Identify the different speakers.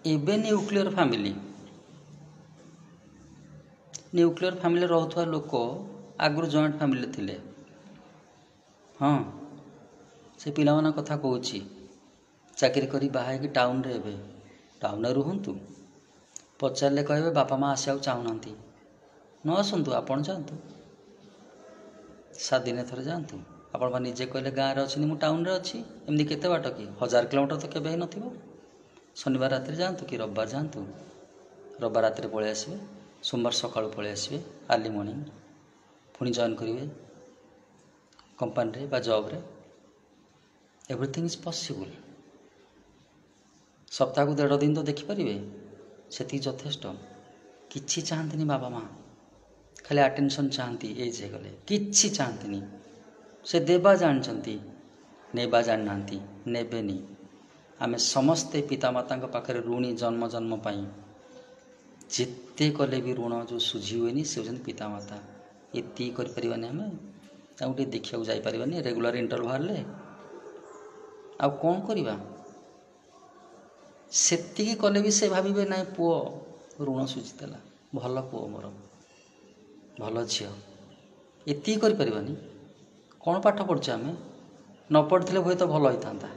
Speaker 1: ଏବେ nuclear family रोथुआ लोक आगु जॉइंट फैमिली थिले। हाँ से पिलामान कथा कहूँ चाकरी करी बाहा कि टाउन रे एबे टाउन रुहतु पचारे कहे बापा माँ आसा चाहूना न आसतु आपड़ जातु 7 दिन थर जातु आपण निजे कहले गाँव में अच्छी मुझे टाउन रे अच्छी एमती केते बाट कि 1000 किलोमीटर तो केबे न शनिवार रात जातु कि रविवार जातु रविवार रात पलि आसबे सोमवार सकाळु पलि आसबे अर्ली मॉर्निंग पुणी जॉइन करेंगे कंपनी रे बा जॉब रे एवरीथिंग इज पॉसिबल। सप्ताह को 1.5 दिन तो देखिपारे से यथेष्ट किछि चाहती बाबा माँ खाली अटेंशन चाहती एज हो गले किछि चाहती से देवा जानती नेबा जाना नेबेनी आमे समस्ते पितामाता पाखे ऋणी जन्म जन्म पाई जिते कले भी ऋण जो सुझी हुए से होती पितामाता ये करें आम देखा जापारे रेगुलर इंटरव्यू बाहर आ कौन करवा से कले भी से भावे ना पुओ ऋण सुझीदेला भल पुओ मोर भल झी ये करें कौन पाठ पढ़ुचे आम न पढ़ी हुए तो भल होता।